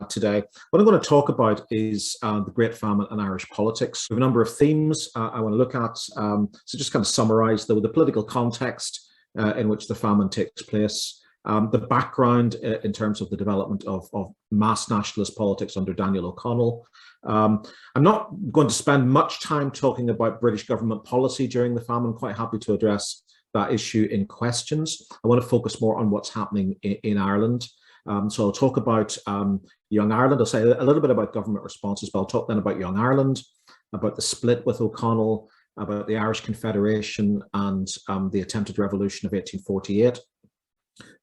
today. What I'm going to talk about is the Great Famine and Irish politics. We have a number of themes I want to look at. So just kind of summarize the political context in which the famine takes place, the background in terms of the development of mass nationalist politics under Daniel O'Connell. I'm not going to spend much time talking about British government policy during the famine. I'm quite happy to address that issue in questions. I want to focus more on what's happening in Ireland. So I'll talk about Young Ireland. I'll say a little bit about government responses, but I'll talk then about Young Ireland, about the split with O'Connell, about the Irish Confederation and the attempted revolution of 1848,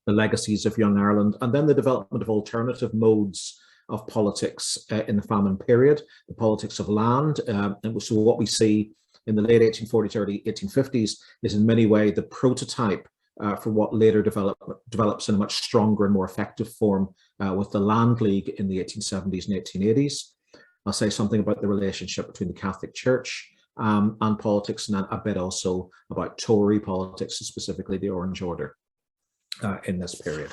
the legacies of Young Ireland, and then the development of alternative modes of politics in the famine period, the politics of land. And so what we see in the late 1840s, early 1850s is in many ways the prototype for what later develops in a much stronger and more effective form with the Land League in the 1870s and 1880s. I'll say something about the relationship between the Catholic Church and politics, and then a bit also about Tory politics, and specifically the Orange Order in this period.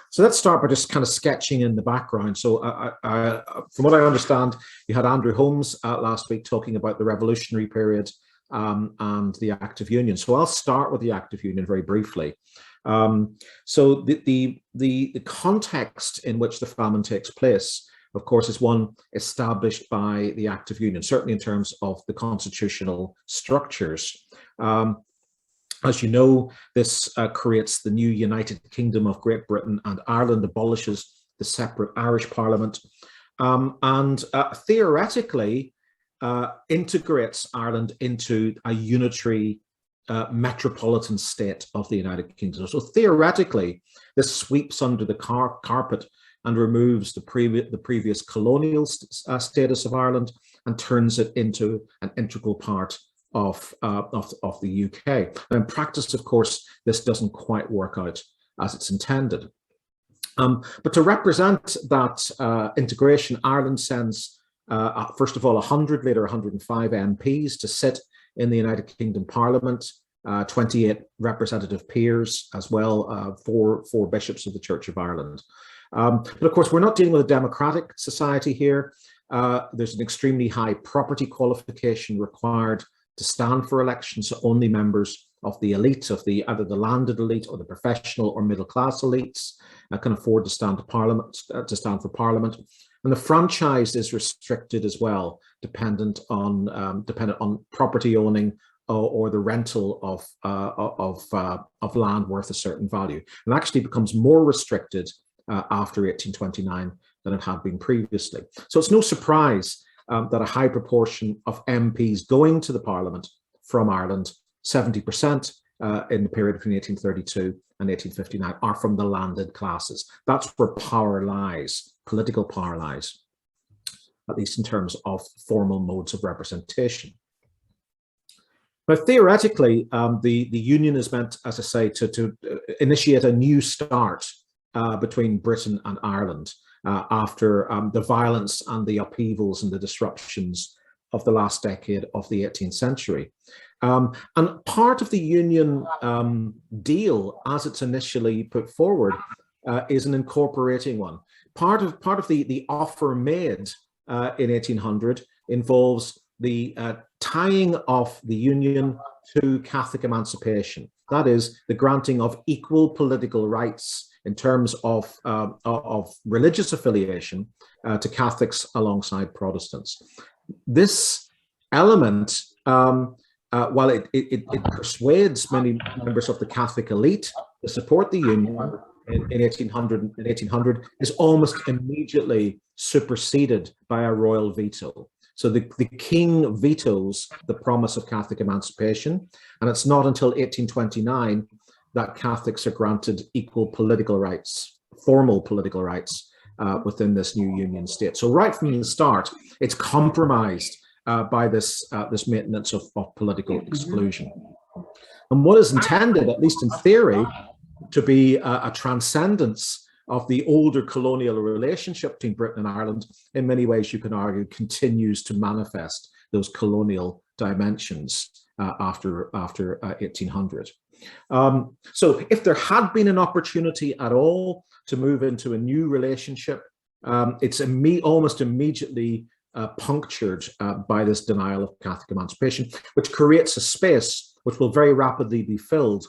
So let's start by just kind of sketching in the background. So from what I understand, you had Andrew Holmes last week talking about the revolutionary period and the Act of Union. So I'll start with the Act of Union very briefly. So the context in which the famine takes place, of course, is one established by the Act of Union, certainly in terms of the constitutional structures. As you know, this creates the new United Kingdom of Great Britain and Ireland, abolishes the separate Irish Parliament, and theoretically integrates Ireland into a unitary metropolitan state of the United Kingdom. So theoretically, this sweeps under the carpet and removes the previous colonial status of Ireland and turns it into an integral part of the UK. Now, in practice, of course, this doesn't quite work out as it's intended. But to represent that integration, Ireland sends, first of all, 100, later 105 MPs to sit in the United Kingdom Parliament, 28 representative peers as well, four bishops of the Church of Ireland. But of course, we're not dealing with a democratic society here. There's an extremely high property qualification required to stand for elections, so only members of the elite, of either the landed elite or the professional or middle class elites can afford to stand for Parliament. And the franchise is restricted as well, dependent on property owning or the rental of land worth a certain value, and actually becomes more restricted after 1829 than it had been previously. So it's no surprise that a high proportion of MPs going to the Parliament from Ireland, 70% in the period between 1832 and 1859, are from the landed classes. That's where power lies, political power lies, at least in terms of formal modes of representation. But theoretically, the union is meant, as I say, to initiate a new start between Britain and Ireland after the violence and the upheavals and the disruptions of the last decade of the 18th century. And part of the union deal, as it's initially put forward, is an incorporating one. Part of the offer made in 1800 involves the tying of the union to Catholic emancipation. That is, the granting of equal political rights in terms of religious affiliation to Catholics alongside Protestants. This element, while it persuades many members of the Catholic elite to support the union in 1800, is almost immediately superseded by a royal veto. So the king vetoes the promise of Catholic emancipation, and it's not until 1829 that Catholics are granted equal political rights, formal political rights within this new union state. So right from the start, it's compromised by this maintenance of political exclusion. And what is intended, at least in theory, to be a transcendence of the older colonial relationship between Britain and Ireland, in many ways, you can argue, continues to manifest those colonial dimensions after 1800. So if there had been an opportunity at all to move into a new relationship it's almost immediately punctured by this denial of Catholic emancipation, which creates a space which will very rapidly be filled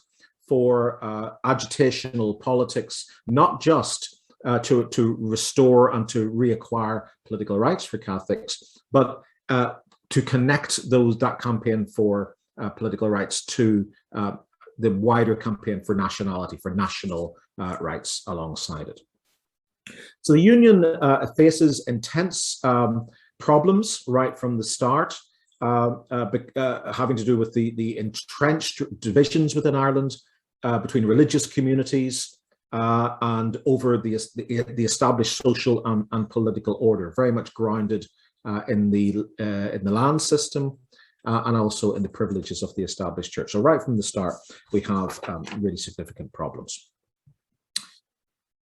for agitational politics, not just to restore and to reacquire political rights for Catholics, but to connect that campaign for political rights to the wider campaign for nationality, for national rights alongside it. So the Union faces intense problems right from the start, having to do with the entrenched divisions within Ireland between religious communities and over the established social and political order, very much grounded in the land system and also in the privileges of the established church. So right from the start, we have really significant problems.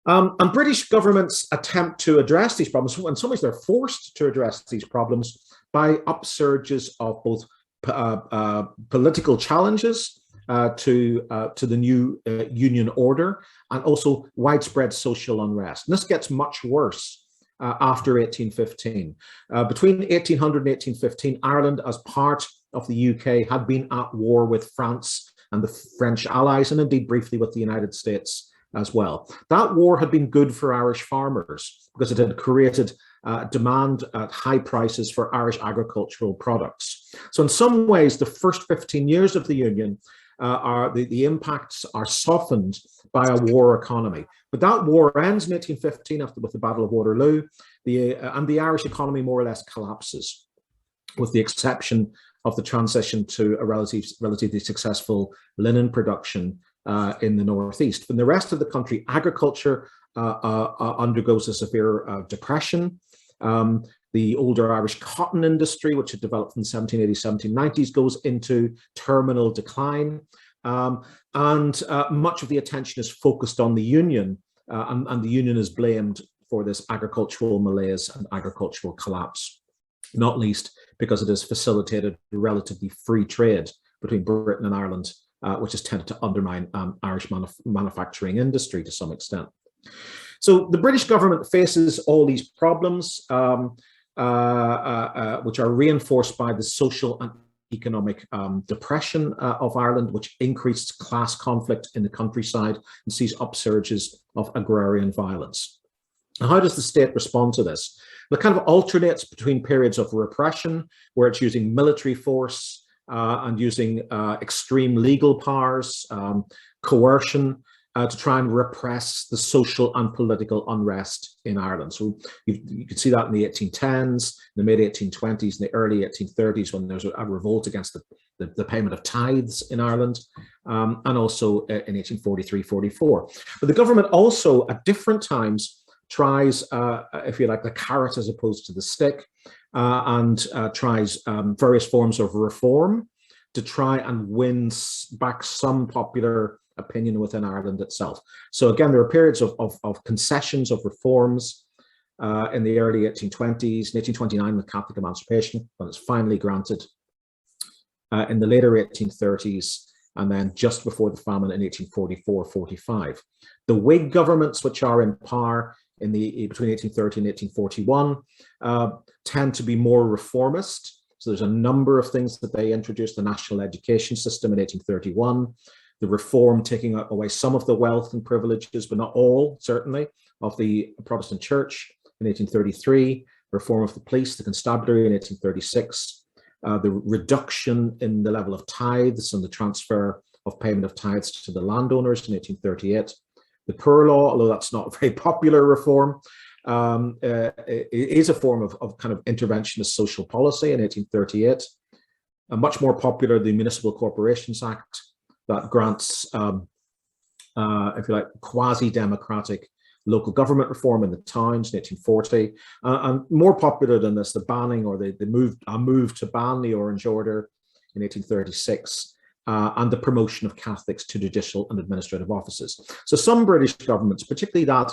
And British governments attempt to address these problems. In some ways, they're forced to address these problems by upsurges of both political challenges to the new union order and also widespread social unrest. And this gets much worse after 1815. Between 1800 and 1815, Ireland, as part of the UK, had been at war with France and the French allies, and indeed briefly with the United States as well. That war had been good for Irish farmers because it had created demand at high prices for Irish agricultural products. So in some ways, the first 15 years of the Union the impacts are softened by a war economy. But that war ends in 1815 with the Battle of Waterloo, and the Irish economy more or less collapses, with the exception of the transition to a relatively successful linen production in the northeast. In the rest of the country, agriculture undergoes a severe depression. The older Irish cotton industry, which had developed from the 1780s, 1790s, goes into terminal decline. And much of the attention is focused on the Union, and the Union is blamed for this agricultural malaise and agricultural collapse, not least because it has facilitated relatively free trade between Britain and Ireland, which has tended to undermine Irish manufacturing industry to some extent. So the British government faces all these problems, which are reinforced by the social and economic depression of Ireland, which increased class conflict in the countryside and sees upsurges of agrarian violence. Now, how does the state respond to this? Well, it kind of alternates between periods of repression, where it's using military force and using extreme legal powers, coercion, to try and repress the social and political unrest in Ireland. So you can see that in the 1810s, the mid-1820s, and the early 1830s, when there's a revolt against the payment of tithes in Ireland, and also in 1843-44. But the government also, at different times, tries, if you like, the carrot as opposed to the stick, and tries various forms of reform to try and win back some popular opinion within Ireland itself. So again, there are periods of concessions, of reforms in the early 1820s, in 1829 with Catholic emancipation, when it's finally granted, in the later 1830s, and then just before the famine in 1844-45. The Whig governments, which are in power between 1830 and 1841, tend to be more reformist. So there's a number of things that they introduced: the national education system in 1831, the reform taking away some of the wealth and privileges, but not all, certainly, of the Protestant Church in 1833, reform of the police, the constabulary in 1836, the reduction in the level of tithes and the transfer of payment of tithes to the landowners in 1838, the Poor Law, although that's not a very popular reform, it is a form of kind of interventionist social policy in 1838. Much more popular, the Municipal Corporations Act, that grants, if you like, quasi-democratic local government reform in the towns in 1840. And more popular than this, the banning or the move to ban the Orange Order in 1836, and the promotion of Catholics to judicial and administrative offices. So some British governments, particularly that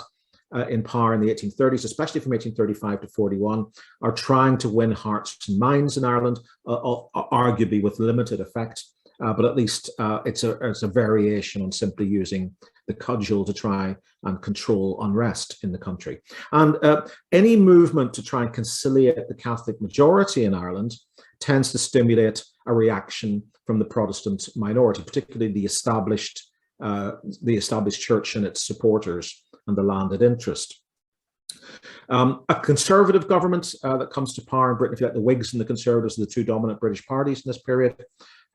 in power in the 1830s, especially from 1835 to 41, are trying to win hearts and minds in Ireland, arguably with limited effect. But at least it's a variation on simply using the cudgel to try and control unrest in the country. And any movement to try and conciliate the Catholic majority in Ireland tends to stimulate a reaction from the Protestant minority, particularly the established church and its supporters and the landed interest. A conservative government that comes to power in Britain, if you like, the Whigs and the Conservatives are the two dominant British parties in this period.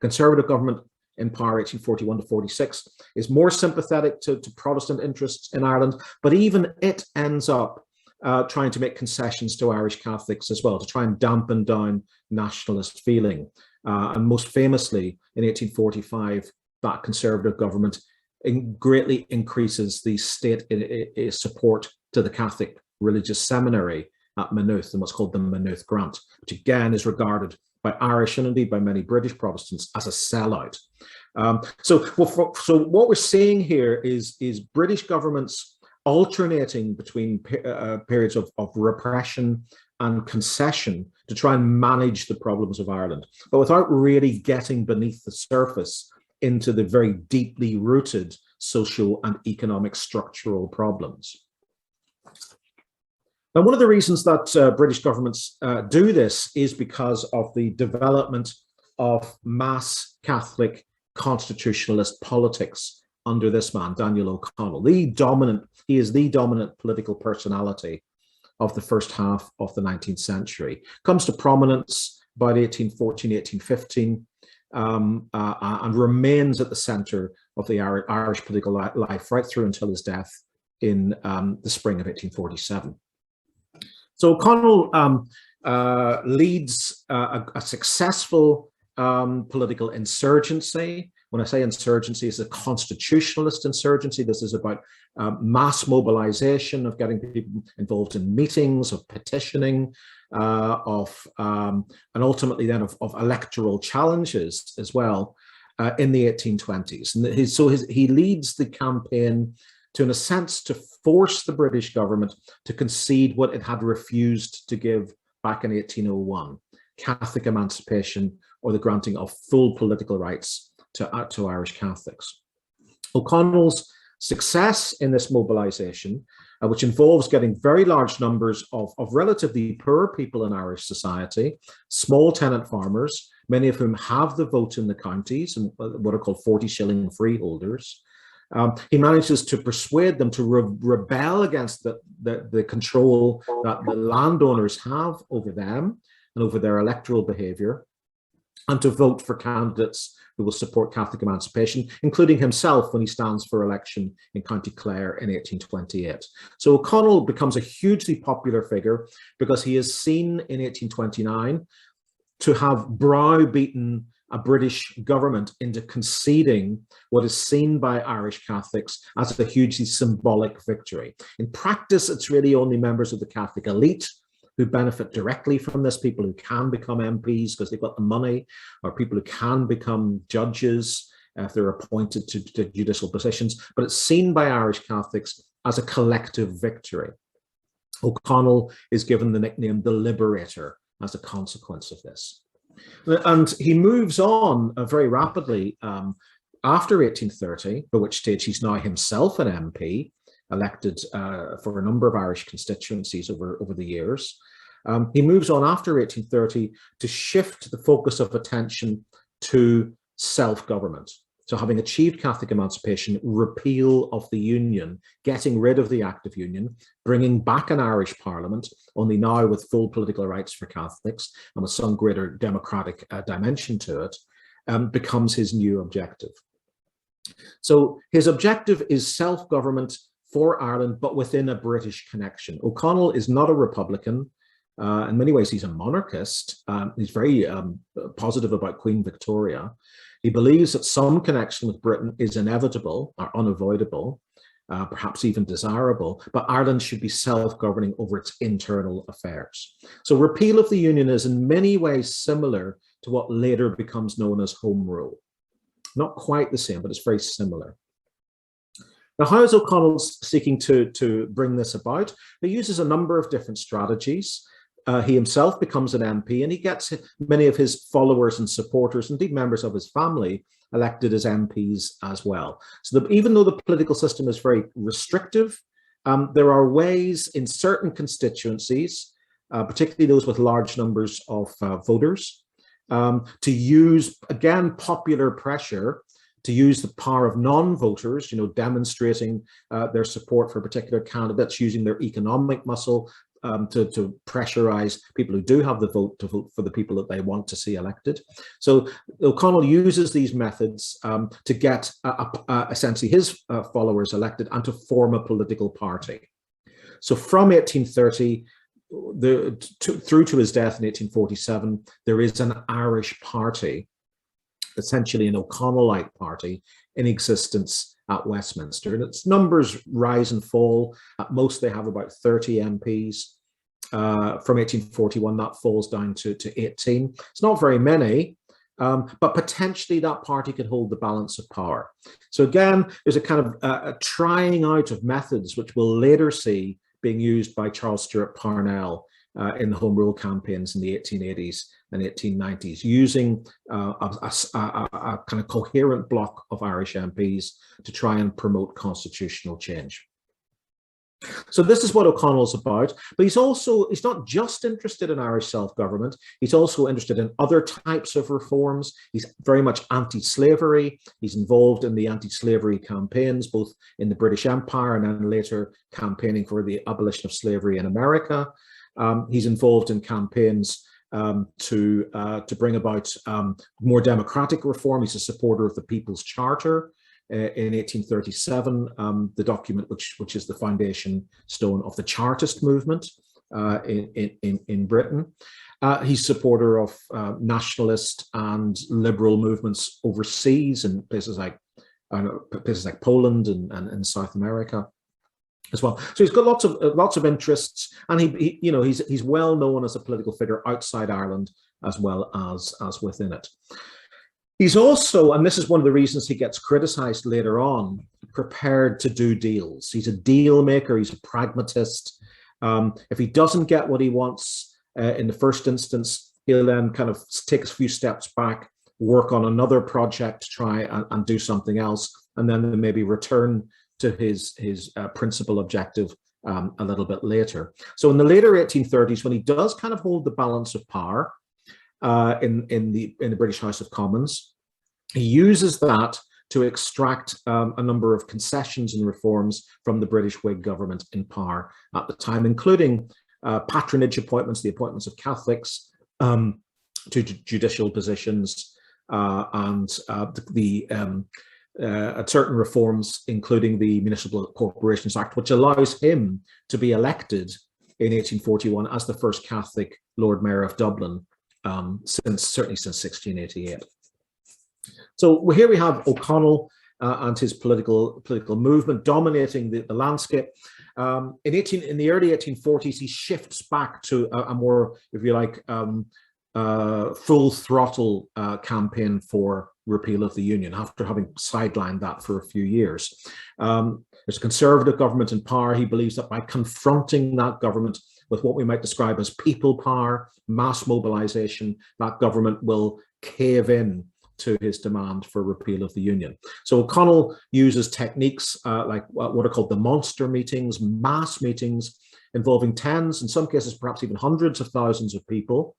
Conservative government in power 1841 to 46 is more sympathetic to Protestant interests in Ireland, but even it ends up trying to make concessions to Irish Catholics as well, to try and dampen down nationalist feeling. And most famously, in 1845, that Conservative government greatly increases the state support to the Catholic religious seminary at Maynooth, and what's called the Maynooth Grant, which again is regarded by Irish and indeed by many British Protestants as a sellout. So what we're seeing here is British governments alternating between periods of repression and concession to try and manage the problems of Ireland, but without really getting beneath the surface into the very deeply rooted social and economic structural problems. Now, one of the reasons that British governments do this is because of the development of mass Catholic constitutionalist politics under this man, Daniel O'Connell. He is the dominant political personality of the first half of the 19th century. Comes to prominence by 1814, 1815, and remains at the centre of the Irish political life right through until his death in the spring of 1847. So O'Connell leads a successful political insurgency. When I say insurgency, it's a constitutionalist insurgency. This is about mass mobilization, of getting people involved in meetings, of petitioning, and ultimately then of electoral challenges as well in the 1820s. And he leads the campaign to, in a sense, to force the British government to concede what it had refused to give back in 1801, Catholic emancipation or the granting of full political rights to Irish Catholics. O'Connell's success in this mobilization, which involves getting very large numbers of relatively poor people in Irish society, small tenant farmers, many of whom have the vote in the counties and what are called 40-shilling freeholders. He manages to persuade them to rebel against the control that the landowners have over them and over their electoral behaviour, and to vote for candidates who will support Catholic emancipation, including himself when he stands for election in County Clare in 1828. So O'Connell becomes a hugely popular figure because he is seen in 1829 to have browbeaten a British government into conceding what is seen by Irish Catholics as a hugely symbolic victory. In practice, it's really only members of the Catholic elite who benefit directly from this, people who can become MPs because they've got the money, or people who can become judges if they're appointed to judicial positions, but it's seen by Irish Catholics as a collective victory. O'Connell is given the nickname the Liberator as a consequence of this. And he moves on very rapidly after 1830, by which stage he's now himself an MP, elected for a number of Irish constituencies over the years. He moves on after 1830 to shift the focus of attention to self-government. So having achieved Catholic emancipation, repeal of the Union, getting rid of the Act of Union, bringing back an Irish Parliament, only now with full political rights for Catholics and with some greater democratic dimension to it, becomes his new objective. So his objective is self-government for Ireland, but within a British connection. O'Connell is not a Republican. In many ways, he's a monarchist. He's very positive about Queen Victoria. He believes that some connection with Britain is inevitable or unavoidable, perhaps even desirable, but Ireland should be self-governing over its internal affairs. So repeal of the Union is in many ways similar to what later becomes known as Home Rule. Not quite the same, but it's very similar. Now, how is O'Connell seeking to bring this about? He uses a number of different strategies. He himself becomes an MP, and he gets many of his followers and supporters, indeed members of his family, elected as MPs as well. So even though the political system is very restrictive, there are ways in certain constituencies, particularly those with large numbers of voters, to use, again, popular pressure, to use the power of non-voters, demonstrating their support for particular candidates, using their economic muscle to pressurize people who do have the vote to vote for the people that they want to see elected. So O'Connell uses these methods to get essentially his followers elected and to form a political party. So from 1830 through to his death in 1847, there is an Irish party, essentially an O'Connellite party, in existence at Westminster, and its numbers rise and fall. At most, they have about 30 MPs. From 1841, that falls down to 18. It's not very many, but potentially that party could hold the balance of power. So again, there's a kind of a trying out of methods which we'll later see being used by Charles Stewart Parnell in the Home Rule campaigns in the 1880s and 1890s, using a kind of coherent block of Irish MPs to try and promote constitutional change. So this is what O'Connell's about, but he's not just interested in Irish self-government, he's also interested in other types of reforms. He's very much anti-slavery. He's involved in the anti-slavery campaigns, both in the British Empire and then later campaigning for the abolition of slavery in America. He's involved in campaigns to bring about more democratic reform. He's a supporter of the People's Charter in 1837, the document which is the foundation stone of the Chartist movement in Britain. He's a supporter of nationalist and liberal movements overseas in places like Poland and South America as well. So he's got lots of interests, and he's well known as a political figure outside Ireland as well as within it. He's also, and this is one of the reasons he gets criticized later on, prepared to do deals. He's a deal maker, he's a pragmatist. If he doesn't get what he wants in the first instance, he'll then kind of take a few steps back, work on another project to try and do something else, and then maybe return to his principal objective a little bit later. So in the later 1830s, when he does kind of hold the balance of power in the British House of Commons, he uses that to extract a number of concessions and reforms from the British Whig government in power at the time, including patronage appointments, the appointments of Catholics to judicial positions, and certain reforms, including the Municipal Corporations Act, which allows him to be elected in 1841 as the first Catholic Lord Mayor of Dublin, certainly since 1688. So here we have O'Connell and his political movement dominating the landscape. In the early 1840s, he shifts back to a more, if you like, full throttle campaign for repeal of the Union after having sidelined that for a few years. There's a Conservative government in power. He believes that by confronting that government with what we might describe as people power, mass mobilization, that government will cave in to his demand for repeal of the Union. So O'Connell uses techniques like what are called the monster meetings, mass meetings involving tens, in some cases perhaps even hundreds of thousands of people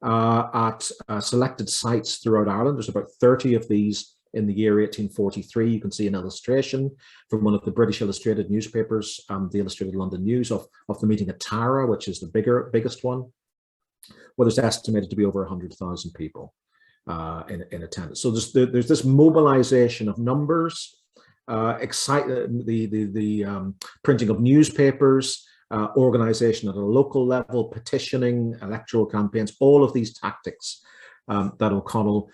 at selected sites throughout Ireland. There's about 30 of these in the year 1843. You can see an illustration from one of the British illustrated newspapers, the Illustrated London News, of the meeting at Tara, which is the biggest one, where there's estimated to be over 100,000 people in attendance. So there's this mobilization of numbers, the printing of newspapers, organization at a local level, petitioning, electoral campaigns, all of these tactics that O'Connell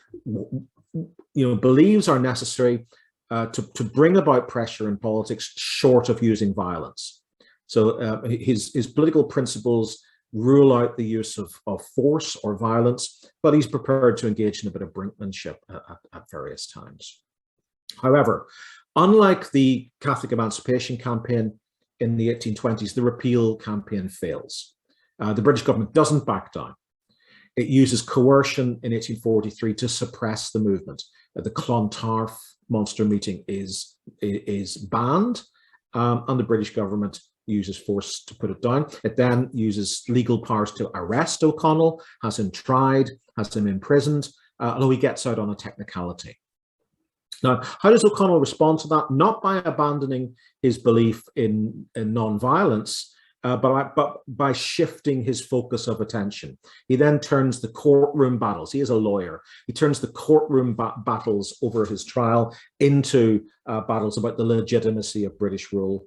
believes are necessary to bring about pressure in politics short of using violence. So his political principles rule out the use of force or violence, but he's prepared to engage in a bit of brinkmanship at various times. However, unlike the Catholic Emancipation campaign in the 1820s, the repeal campaign fails. The British government doesn't back down. It uses coercion in 1843 to suppress the movement. The Clontarf monster meeting is banned, and the British government uses force to put it down. It then uses legal powers to arrest O'Connell, has him tried, has him imprisoned, although he gets out on a technicality. Now, how does O'Connell respond to that? Not by abandoning his belief in non-violence, but by shifting his focus of attention. He then turns the courtroom battles, he is a lawyer, he turns the courtroom battles over his trial into battles about the legitimacy of British rule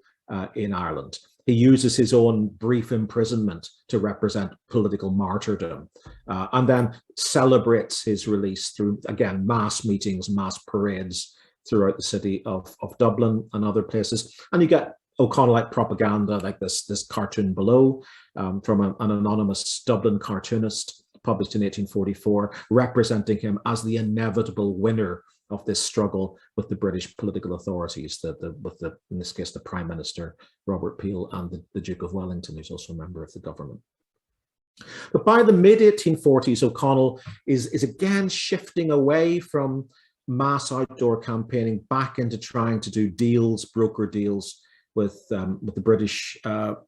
in Ireland. He uses his own brief imprisonment to represent political martyrdom, and then celebrates his release through, again, mass meetings, mass parades throughout the city of Dublin and other places. And you get O'Connellite propaganda like this cartoon below from an anonymous Dublin cartoonist published in 1844, representing him as the inevitable winner of this struggle with the British political authorities, in this case, the Prime Minister, Robert Peel, and the Duke of Wellington, who's also a member of the government. But by the mid-1840s, O'Connell is again shifting away from mass outdoor campaigning back into trying to do deals, broker deals with the British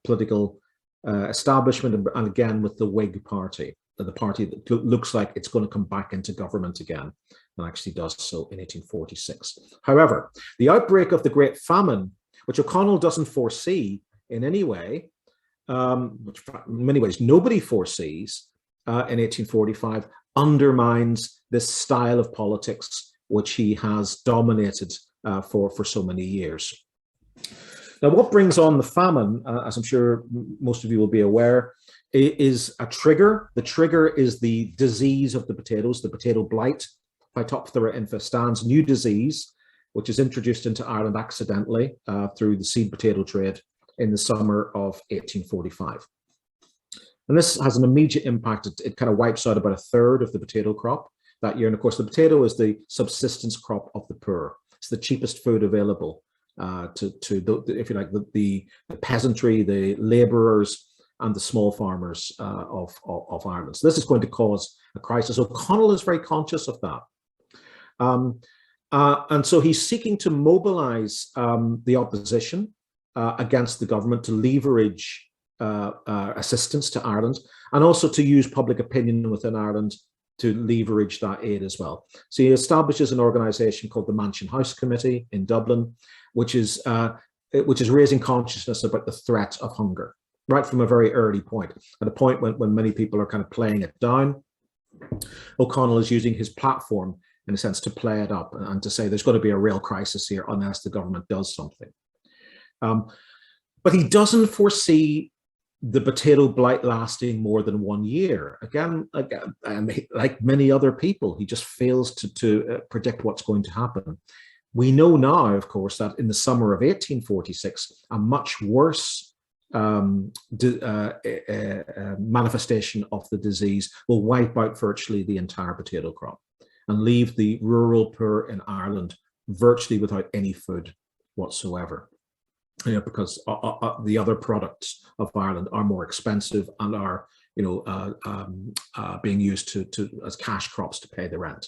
political establishment, and again with the Whig Party, the party that looks like it's going to come back into government again, and actually does so in 1846. However, the outbreak of the Great Famine, which O'Connell doesn't foresee in any way, which in many ways nobody foresees in 1845, undermines this style of politics which he has dominated for so many years. Now, what brings on the famine, as I'm sure most of you will be aware, is a trigger. The trigger is the disease of the potatoes, the potato blight, Phytophthora infestans, new disease, which is introduced into Ireland accidentally through the seed potato trade in the summer of 1845. And this has an immediate impact. It kind of wipes out about a third of the potato crop that year. And of course, the potato is the subsistence crop of the poor. It's the cheapest food available to if you like, the peasantry, the labourers, and the small farmers of Ireland. So this is going to cause a crisis. O'Connell is very conscious of that. And so he's seeking to mobilise the opposition against the government to leverage assistance to Ireland, and also to use public opinion within Ireland to leverage that aid as well. So he establishes an organisation called the Mansion House Committee in Dublin, which is raising consciousness about the threat of hunger, right from a very early point, at a point when many people are kind of playing it down. O'Connell is using his platform, in a sense, to play it up and to say there's going to be a real crisis here unless the government does something. But he doesn't foresee the potato blight lasting more than 1 year. Again, like many other people, he just fails to predict what's going to happen. We know now, of course, that in the summer of 1846, a much worse manifestation of the disease will wipe out virtually the entire potato crop and leave the rural poor in Ireland virtually without any food whatsoever. You know, because the other products of Ireland are more expensive and are, being used as cash crops to pay the rent.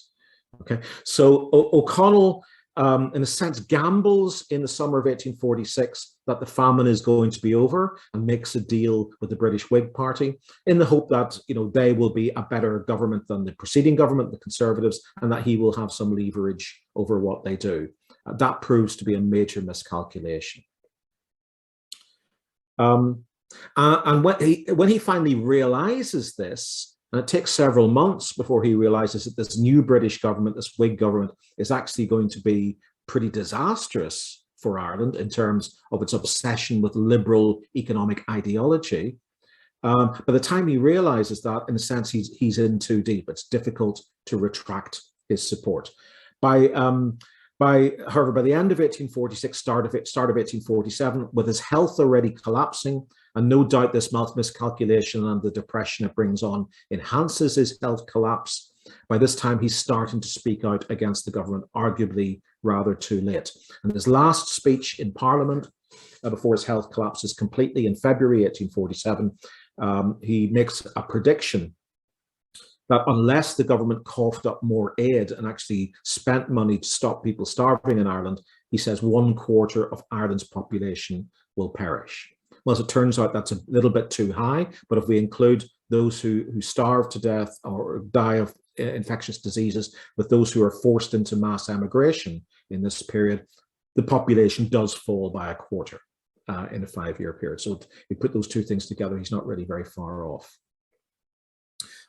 Okay, so O'Connell, in a sense, gambles in the summer of 1846 that the famine is going to be over, and makes a deal with the British Whig Party in the hope that they will be a better government than the preceding government, the Conservatives, and that he will have some leverage over what they do. That proves to be a major miscalculation. And when he finally realizes this, and it takes several months before he realizes that this new British government, this Whig government, is actually going to be pretty disastrous for Ireland in terms of its obsession with liberal economic ideology. By the time he realizes that, in a sense, he's in too deep. It's difficult to retract his support. However, by the end of 1846, start of 1847, with his health already collapsing, and no doubt this miscalculation and the depression it brings on enhances his health collapse, by this time he's starting to speak out against the government, arguably rather too late. And his last speech in Parliament, before his health collapses completely in February 1847, he makes a prediction that unless the government coughed up more aid and actually spent money to stop people starving in Ireland, he says 1/4 of Ireland's population will perish. Well, as it turns out, that's a little bit too high, but if we include those who starve to death or die of infectious diseases with those who are forced into mass emigration in this period, the population does fall by 1/4 in a 5-year period. So if you put those two things together, he's not really very far off.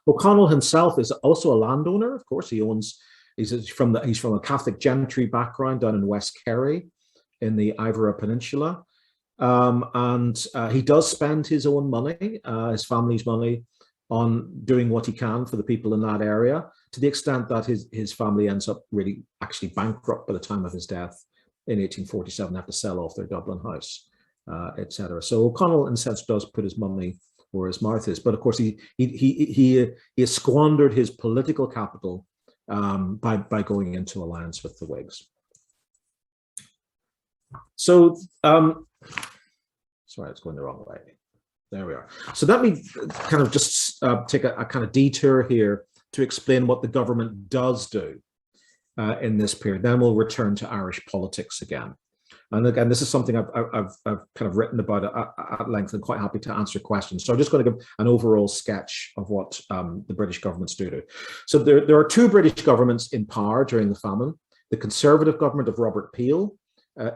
O'Connell himself is also a landowner. Of course, he's from a Catholic gentry background down in West Kerry in the Iveragh Peninsula. He does spend his own money, his family's money, on doing what he can for the people in that area, to the extent that his family ends up really actually bankrupt by the time of his death in 1847. They have to sell off their Dublin house, etc. So O'Connell, in a sense, does put his money where his mouth is, but of course he has squandered his political capital by going into alliance with the Whigs. So, sorry, it's going the wrong way. There we are. So let me kind of just take a kind of detour here to explain what the government does do in this period. Then we'll return to Irish politics again. And again, this is something I've kind of written about at length, and quite happy to answer questions. So I'm just going to give an overall sketch of what the British governments do. So there are two British governments in power during the famine: the Conservative government of Robert Peel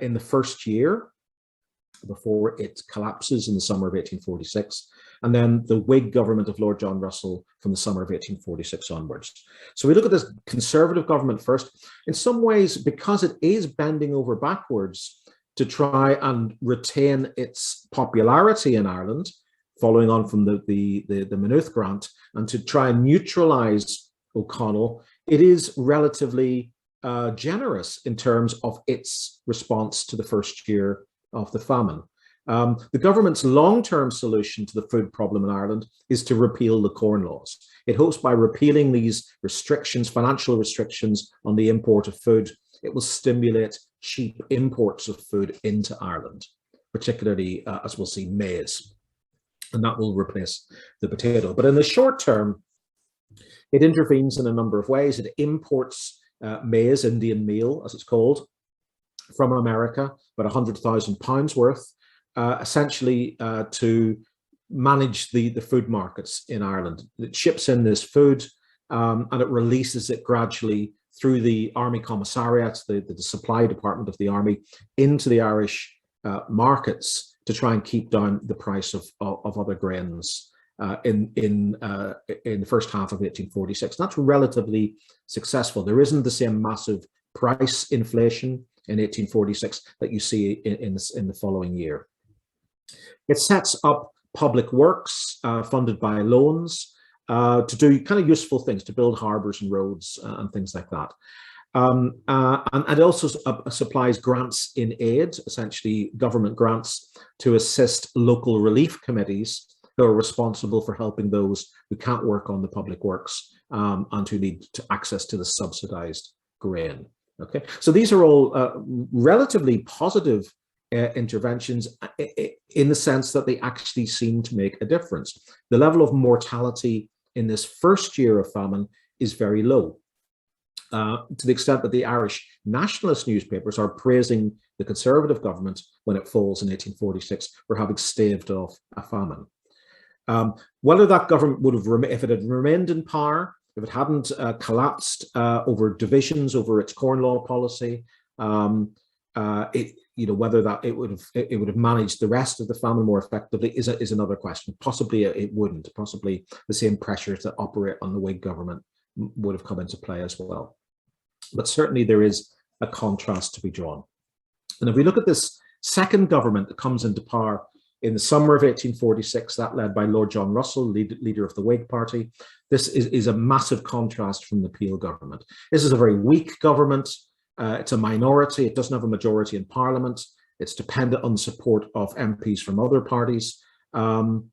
in the first year, before it collapses in the summer of 1846, and then the Whig government of Lord John Russell from the summer of 1846 onwards. So we look at this Conservative government first. In some ways, because it is bending over backwards to try and retain its popularity in Ireland, following on from the Maynooth grant, and to try and neutralise O'Connell, it is relatively generous in terms of its response to the first year of the famine. The government's long-term solution to the food problem in Ireland is to repeal the Corn Laws. It hopes by repealing these restrictions, financial restrictions on the import of food, it will stimulate cheap imports of food into Ireland, particularly, as we'll see, maize, and that will replace the potato. But in the short term, it intervenes in a number of ways. It imports maize, Indian meal, as it's called, from America, about £100,000 worth, essentially to manage the food markets in Ireland. It ships in this food and it releases it gradually through the Army Commissariat, the supply department of the Army, into the Irish markets to try and keep down the price of other grains in the first half of 1846. That's relatively successful. There isn't the same massive price inflation in 1846 that you see in the following year. It sets up public works funded by loans to do kind of useful things, to build harbours and roads and things like that. And it also supplies grants in aid, essentially government grants, to assist local relief committees who are responsible for helping those who can't work on the public works and who need access to the subsidised grain. Okay, so these are all relatively positive interventions in the sense that they actually seem to make a difference. The level of mortality in this first year of famine is very low, to the extent that the Irish nationalist newspapers are praising the Conservative government when it falls in 1846 for having staved off a famine. Whether that government would have, if it had remained in power, if it hadn't collapsed over divisions over its Corn Law policy, whether that it would have managed the rest of the famine more effectively is another question. Possibly it wouldn't. Possibly the same pressures that operate on the Whig government would have come into play as well. But certainly there is a contrast to be drawn. And if we look at this second government that comes into power in the summer of 1846, that led by Lord John Russell, leader of the Whig Party, this is a massive contrast from the Peel government. This is a very weak government. It's a minority. It doesn't have a majority in Parliament. It's dependent on the support of MPs from other parties. And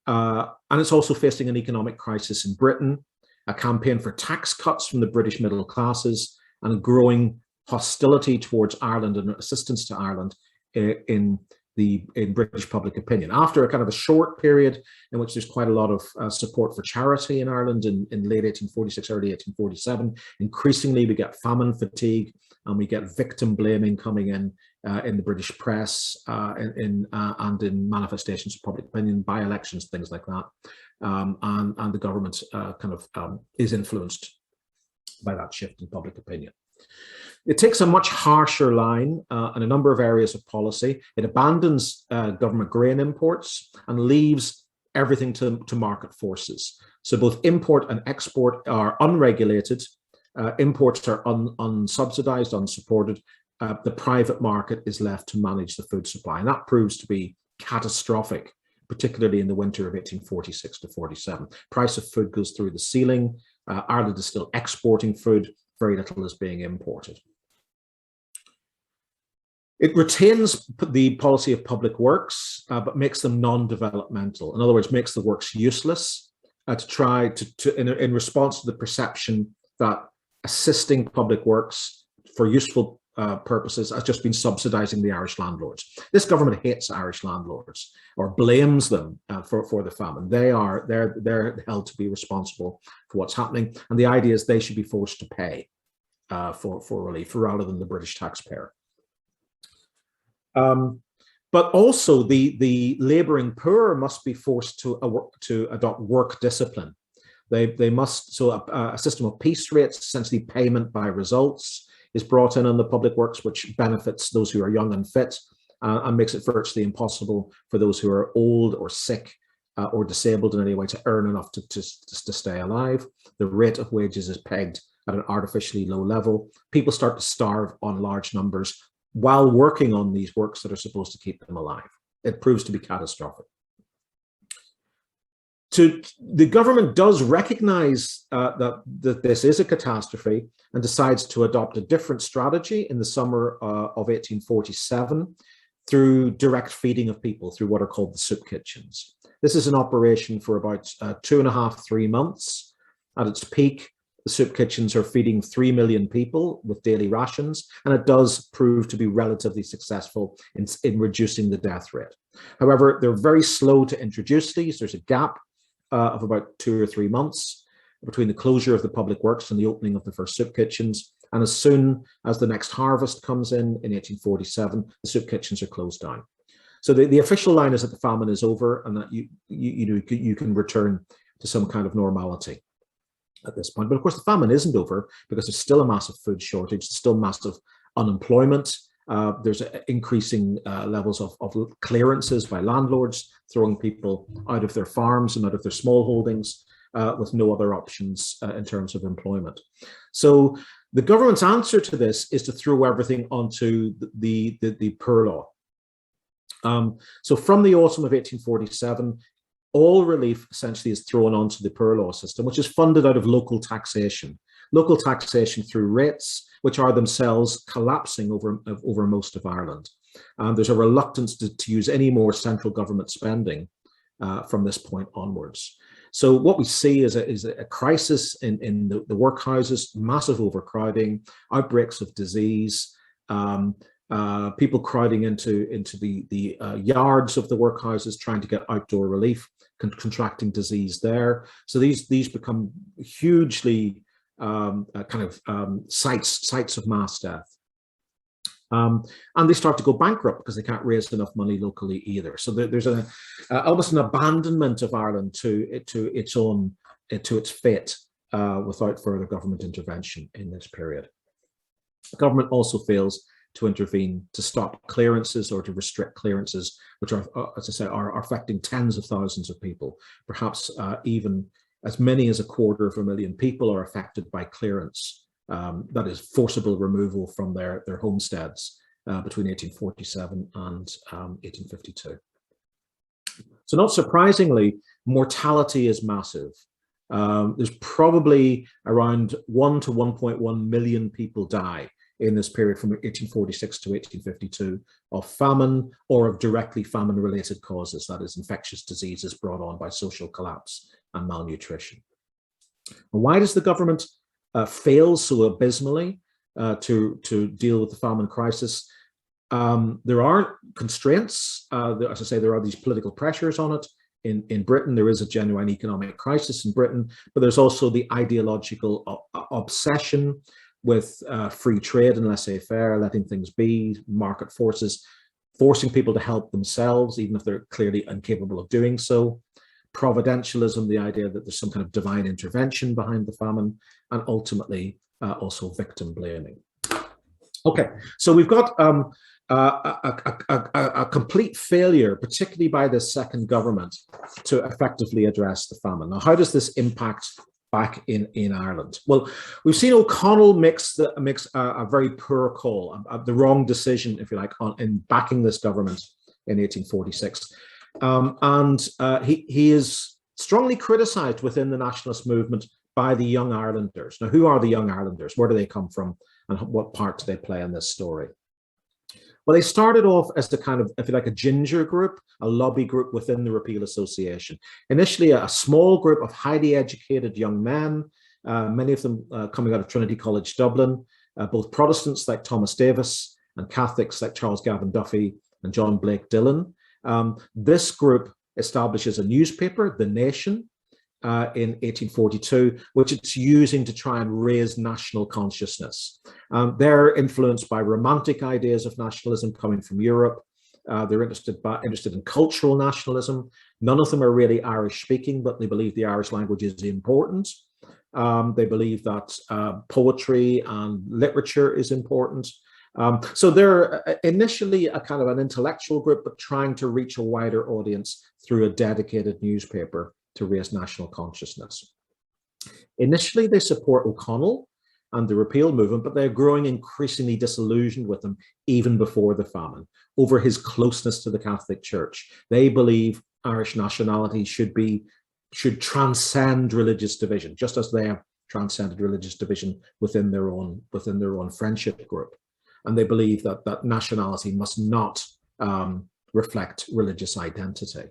it's also facing an economic crisis in Britain, a campaign for tax cuts from the British middle classes, and a growing hostility towards Ireland and assistance to Ireland in in British public opinion. After a kind of a short period in which there's quite a lot of support for charity in Ireland in late 1846, early 1847, increasingly we get famine fatigue and we get victim blaming coming in the British press and in manifestations of public opinion, by-elections, things like that. And the government is influenced by that shift in public opinion. It takes a much harsher line in a number of areas of policy. It abandons government grain imports and leaves everything to market forces. So both import and export are unregulated. Imports are unsubsidized, unsupported. The private market is left to manage the food supply. And that proves to be catastrophic, particularly in the winter of 1846 to 47. Price of food goes through the ceiling. Ireland is still exporting food. Very little is being imported. It retains the policy of public works, but makes them non-developmental. In other words, makes the works useless in response to the perception that assisting public works for useful purposes has just been subsidizing the Irish landlords. This government hates Irish landlords or blames them for the famine. They're held to be responsible for what's happening, and the idea is they should be forced to pay for relief rather than the British taxpayer. But also the labouring poor must be forced to adopt work discipline. They must, so a system of piece rates, essentially payment by results, is brought in on the public works, which benefits those who are young and fit and makes it virtually impossible for those who are old or sick or disabled in any way to earn enough to stay alive. The rate of wages is pegged at an artificially low level. People start to starve on large numbers while working on these works that are supposed to keep them alive. It proves to be catastrophic. The government does recognize that this is a catastrophe and decides to adopt a different strategy in the summer of 1847 through direct feeding of people through what are called the soup kitchens. This is an operation for about 2.5 to 3 months. At its peak, the soup kitchens are feeding 3 million people with daily rations, and it does prove to be relatively successful in reducing the death rate. However, they're very slow to introduce these. There's a gap of about 2 or 3 months between the closure of the public works and the opening of the first soup kitchens. And as soon as the next harvest comes in 1847, the soup kitchens are closed down. So the official line is that the famine is over and that you can return to some kind of normality at this point. But of course, the famine isn't over because there's still a massive food shortage, there's still massive unemployment. There's increasing levels of clearances by landlords, throwing people out of their farms and out of their small holdings with no other options in terms of employment. So the government's answer to this is to throw everything onto the poor law. So from the autumn of 1847, all relief essentially is thrown onto the poor law system, which is funded out of local taxation through rates, which are themselves collapsing over most of Ireland. There's a reluctance to use any more central government spending from this point onwards. So what we see is a crisis in the workhouses, massive overcrowding, outbreaks of disease, people crowding into the yards of the workhouses, trying to get outdoor relief, contracting disease there. So these become hugely sites of mass death. And they start to go bankrupt because they can't raise enough money locally either. So there's almost an abandonment of Ireland to its fate without further government intervention in this period. The government also fails to intervene to stop clearances or to restrict clearances, which are, as I say, are affecting tens of thousands of people. Perhaps even as many as 250,000 people are affected by clearance. That is forcible removal from their homesteads between 1847 and 1852. So not surprisingly, mortality is massive. There's probably around 1 to 1.1 million people die in this period from 1846 to 1852 of famine or of directly famine-related causes, that is infectious diseases brought on by social collapse and malnutrition. And why does the government fail so abysmally to deal with the famine crisis? There are constraints. As I say, there are these political pressures on it. In Britain, there is a genuine economic crisis in Britain, but there's also the ideological obsession with free trade and laissez-faire, letting things be, market forces, forcing people to help themselves, even if they're clearly incapable of doing so. Providentialism, the idea that there's some kind of divine intervention behind the famine, and ultimately also victim blaming. Okay, so we've got a complete failure, particularly by the second government, to effectively address the famine. Now, how does this impact back in Ireland? Well, we've seen O'Connell makes a very poor call, the wrong decision, if you like, in backing this government in 1846. He is strongly criticised within the nationalist movement by the Young Irelanders. Now, who are the Young Irelanders? Where do they come from? And what part do they play in this story? Well, they started off as the kind of, if you like, a ginger group, a lobby group within the Repeal Association. Initially, a small group of highly educated young men, many of them coming out of Trinity College Dublin, both Protestants like Thomas Davis and Catholics like Charles Gavin Duffy and John Blake Dillon. This group establishes a newspaper, The Nation, in 1842, which it's using to try and raise national consciousness. They're influenced by romantic ideas of nationalism coming from Europe. They're interested in cultural nationalism. None of them are really Irish speaking, but they believe the Irish language is important. They believe that poetry and literature is important. So they're initially a kind of an intellectual group, but trying to reach a wider audience through a dedicated newspaper to raise national consciousness. Initially, they support O'Connell and the repeal movement, but they're growing increasingly disillusioned with him even before the famine, over his closeness to the Catholic Church. They believe Irish nationality should transcend religious division, just as they have transcended religious division within their own friendship group. And they believe that nationality must not reflect religious identity.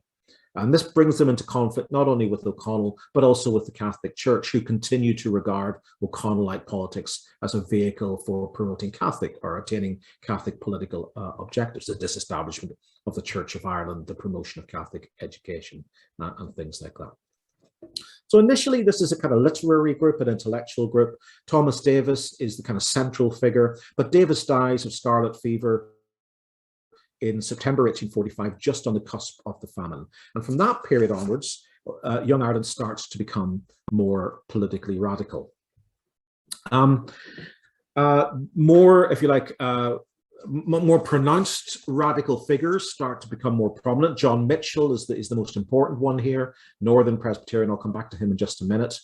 And this brings them into conflict not only with O'Connell, but also with the Catholic Church, who continue to regard O'Connellite politics as a vehicle for promoting Catholic or attaining Catholic political objectives, the disestablishment of the Church of Ireland, the promotion of Catholic education, and things like that. So initially, this is a kind of literary group, an intellectual group. Thomas Davis is the kind of central figure, but Davis dies of scarlet fever in September 1845, just on the cusp of the famine. And from that period onwards, Young Ireland starts to become more politically radical. More, if you like, more pronounced radical figures start to become more prominent. John Mitchell is the most important one here, Northern Presbyterian. I'll come back to him in just a minute.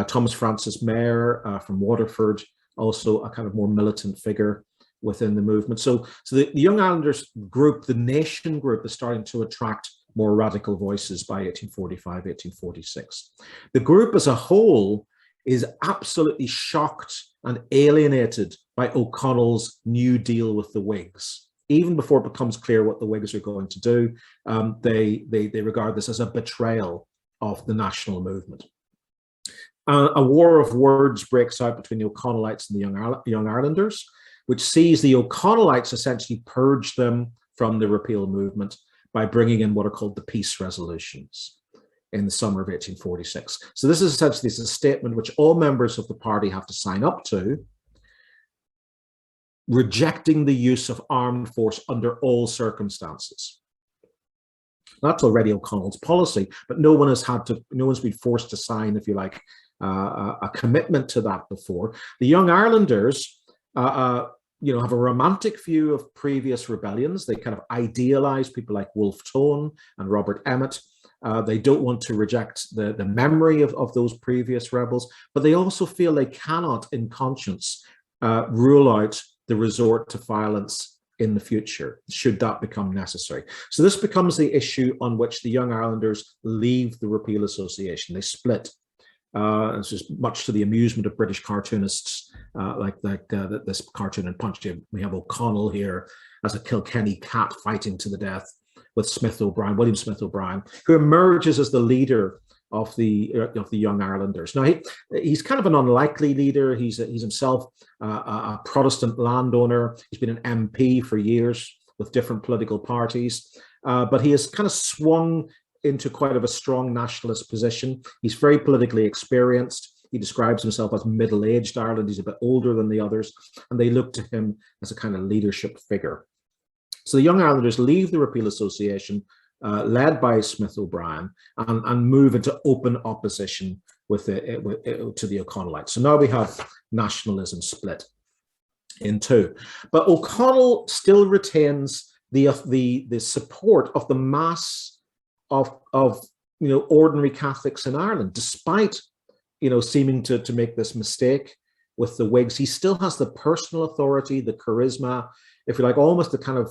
Thomas Francis Mayer from Waterford, also a kind of more militant figure within the movement. So the Young Islanders group, the Nation group, is starting to attract more radical voices by 1845, 1846. The group as a whole is absolutely shocked and alienated by O'Connell's New Deal with the Whigs. Even before it becomes clear what the Whigs are going to do, they regard this as a betrayal of the national movement. A war of words breaks out between the O'Connellites and the Young Irelanders, which sees the O'Connellites essentially purge them from the repeal movement by bringing in what are called the peace resolutions in the summer of 1846. So this is essentially a statement which all members of the party have to sign up to, rejecting the use of armed force under all circumstances. That's already O'Connell's policy, but no one's been forced to sign, if you like, a commitment to that before. The Young Irelanders have a romantic view of previous rebellions. They kind of idealize people like Wolfe Tone and Robert Emmet. They don't want to reject the memory of those previous rebels, but they also feel they cannot, in conscience, rule out the resort to violence in the future, should that become necessary. So this becomes the issue on which the Young Irelanders leave the Repeal Association. They split. It's just much to the amusement of British cartoonists, like this cartoon in Punch. We have O'Connell here as a Kilkenny cat fighting to the death with William Smith O'Brien, who emerges as the leader of the Young Irelanders. Now he's kind of an unlikely leader. He's himself a Protestant landowner. He's been an MP for years with different political parties, but he has kind of swung into quite of a strong nationalist position. He's very politically experienced. He describes himself as middle-aged Ireland. He's a bit older than the others, and they look to him as a kind of leadership figure. So the Young Irelanders leave the Repeal Association, led by Smith O'Brien, and move into open opposition to the O'Connellites. So now we have nationalism split in two. But O'Connell still retains the support of the mass of ordinary Catholics in Ireland, despite seeming to make this mistake with the Whigs. He still has the personal authority, the charisma, if you like, almost the kind of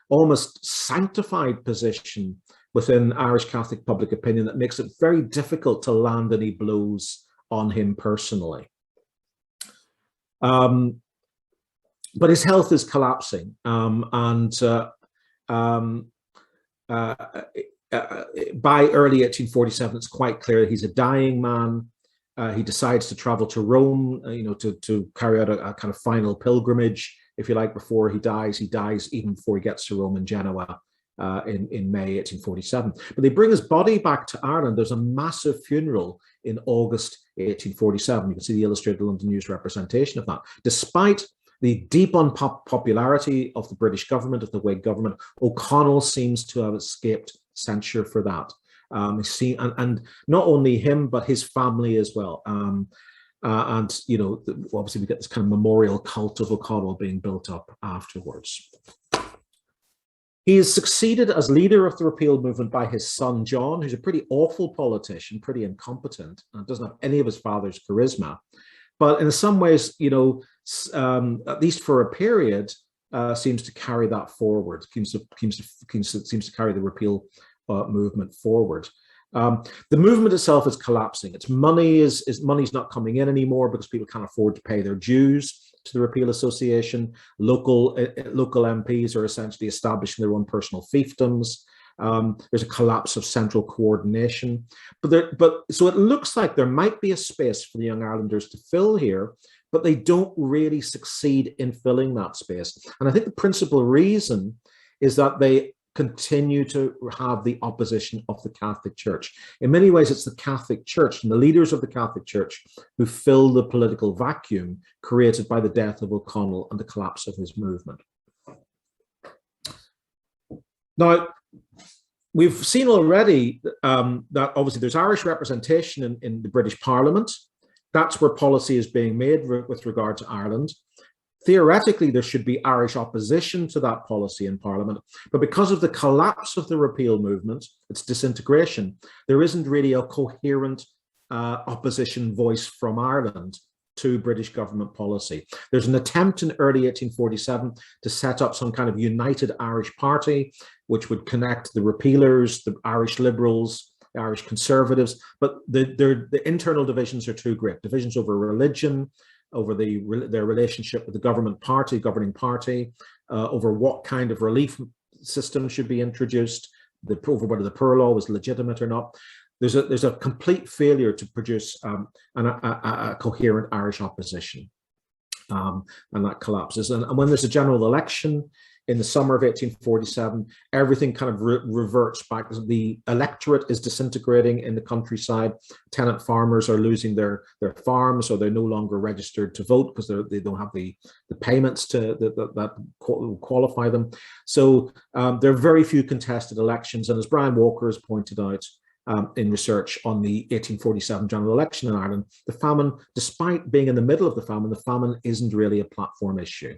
almost sanctified position within Irish Catholic public opinion that makes it very difficult to land any blows on him personally. But his health is collapsing, by early 1847, it's quite clear he's a dying man. He decides to travel to Rome, to carry out a kind of final pilgrimage, if you like, before he dies. He dies even before he gets to Rome and Genoa in May 1847. But they bring his body back to Ireland. There's a massive funeral in August 1847. You can see the Illustrated London News representation of that. Despite the deep unpopularity of the British government, of the Whig government, O'Connell seems to have escaped censure for that. And not only him, but his family as well. Obviously we get this kind of memorial cult of O'Connell being built up afterwards. He is succeeded as leader of the repeal movement by his son, John, who's a pretty awful politician, pretty incompetent, and doesn't have any of his father's charisma. But in some ways, at least for a period, seems to carry that forward, seems to carry the repeal movement forward. The movement itself is collapsing. Its money's not coming in anymore because people can't afford to pay their dues to the Repeal Association. Local MPs are essentially establishing their own personal fiefdoms. There's a collapse of central coordination. So it looks like there might be a space for the Young Irelanders to fill here, but they don't really succeed in filling that space. And I think the principal reason is that they continue to have the opposition of the Catholic Church. In many ways, it's the Catholic Church and the leaders of the Catholic Church who fill the political vacuum created by the death of O'Connell and the collapse of his movement. Now, we've seen already that obviously there's Irish representation in the British Parliament. That's where policy is being made with regard to Ireland. Theoretically, there should be Irish opposition to that policy in Parliament, but because of the collapse of the repeal movement, its disintegration, there isn't really a coherent opposition voice from Ireland to British government policy. There's an attempt in early 1847 to set up some kind of united Irish party, which would connect the repealers, the Irish liberals, the Irish conservatives, but the internal divisions are too great. Divisions over religion, over their relationship with the governing party, over what kind of relief system should be introduced, over whether the poor law was legitimate or not. There's a complete failure to produce a coherent Irish opposition, and that collapses. And when there's a general election in the summer of 1847, everything kind of reverts back. The electorate is disintegrating in the countryside. Tenant farmers are losing their farms, or they're no longer registered to vote because they don't have the payments that qualify them. So there are very few contested elections. And as Brian Walker has pointed out in research on the 1847 general election in Ireland, the famine, despite being in the middle of the famine isn't really a platform issue.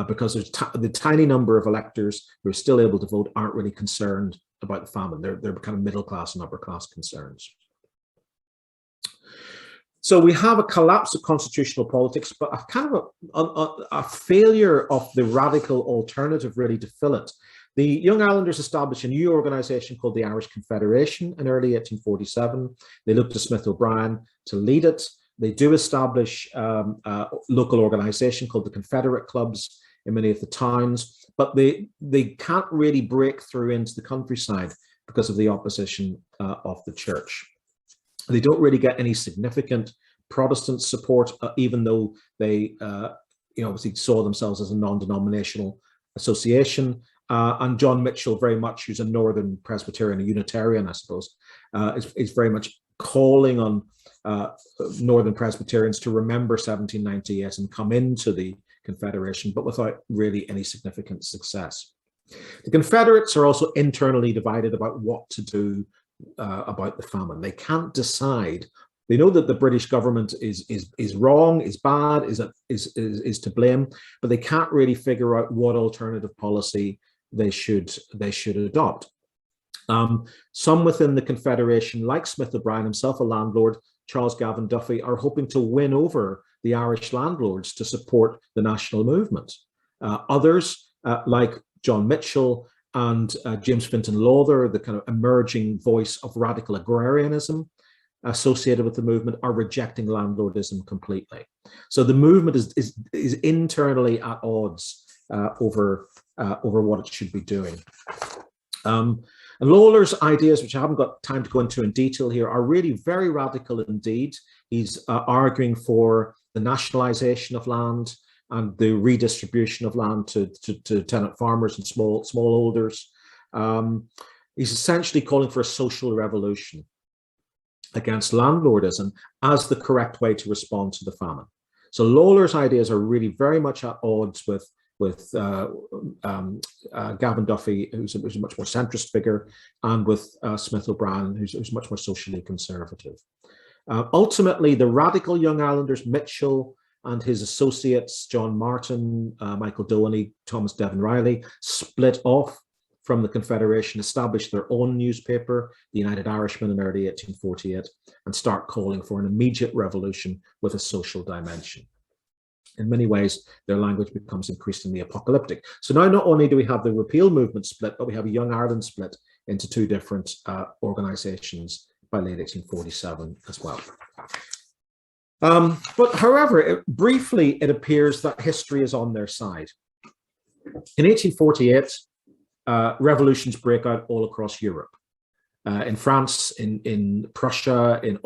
Because there's the tiny number of electors who are still able to vote aren't really concerned about the famine. They're kind of middle class and upper class concerns. So we have a collapse of constitutional politics, but a kind of a failure of the radical alternative really to fill it. The Young Irelanders established a new organisation called the Irish Confederation in early 1847. They looked to Smith O'Brien to lead it. They do establish a local organisation called the Confederate Clubs in many of the towns, but they can't really break through into the countryside because of the opposition of the church. They don't really get any significant Protestant support, even though they obviously saw themselves as a non-denominational association. And John Mitchell, very much, who's a Northern Presbyterian, a Unitarian, I suppose, is very much calling on Northern Presbyterians to remember 1798 and come into the Confederation, but without really any significant success. The Confederates are also internally divided about what to do about the famine. They can't decide. They know that the British government is wrong, is bad, is to blame, but they can't really figure out what alternative policy they should adopt. Some within the Confederation, like Smith O'Brien, himself a landlord, Charles Gavin Duffy, are hoping to win over the Irish landlords to support the national movement. Others, like John Mitchell and James Fintan Lawler, the kind of emerging voice of radical agrarianism associated with the movement, are rejecting landlordism completely. So the movement is internally at odds over what it should be doing. And Lawler's ideas, which I haven't got time to go into in detail here, are really very radical indeed. He's arguing for the nationalisation of land and the redistribution of land to tenant farmers and smallholders. He's essentially calling for a social revolution against landlordism as the correct way to respond to the famine. So Lawler's ideas are really very much at odds with Gavin Duffy, who's a much more centrist figure, and with Smith O'Brien, who's much more socially conservative. Ultimately, the radical Young Irelanders, Mitchell and his associates, John Martin, Michael Doheny, Thomas Devon Riley, split off from the Confederation, established their own newspaper, the United Irishman, in early 1848, and start calling for an immediate revolution with a social dimension. In many ways, their language becomes increasingly apocalyptic. So now not only do we have the repeal movement split, but we have a Young Ireland split into two different organisations by late 1847 as well. But however, briefly, it appears that history is on their side. In 1848, revolutions break out all across Europe. In France, in Prussia, in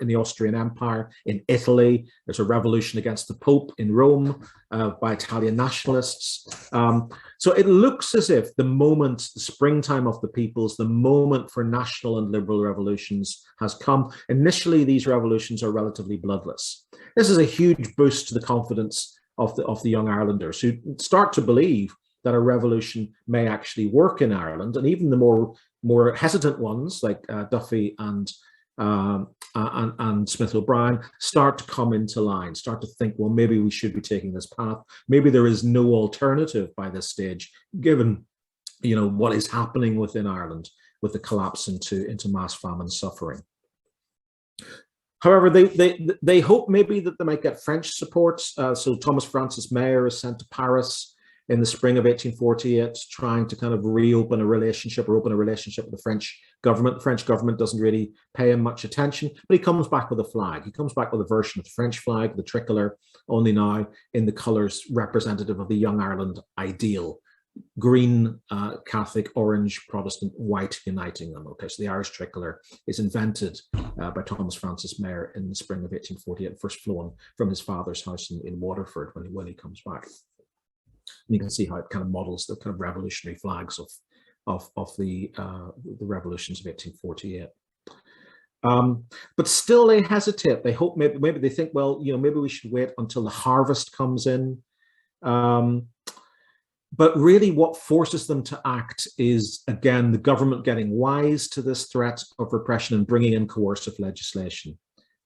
the Austrian Empire, in Italy, there's a revolution against the Pope in Rome by Italian nationalists. So it looks as if the moment, the springtime of the peoples, the moment for national and liberal revolutions has come. Initially, these revolutions are relatively bloodless. This is a huge boost to the confidence of the Young Irelanders, who start to believe that a revolution may actually work in Ireland, and even the more hesitant ones like Duffy and Smith O'Brien start to come into line, start to think, well, maybe we should be taking this path. Maybe there is no alternative by this stage, given what is happening within Ireland with the collapse into mass famine suffering. However, they hope maybe that they might get French support. So Thomas Francis Meyer is sent to Paris in the spring of 1848, trying to kind of open a relationship with the French government. The French government doesn't really pay him much attention, but he comes back with a flag. He comes back with a version of the French flag, the tricolour, only now in the colours representative of the Young Ireland ideal: green, Catholic, orange, Protestant, white, uniting them. Okay, so the Irish tricolour is invented by Thomas Francis Meyer in the spring of 1848, first flown from his father's house in Waterford when he comes back. And you can see how it kind of models the kind of revolutionary flags of the revolutions of 1848. But still they hesitate. They hope, maybe they think, well, maybe we should wait until the harvest comes in. But really what forces them to act is, again, the government getting wise to this threat of repression and bringing in coercive legislation.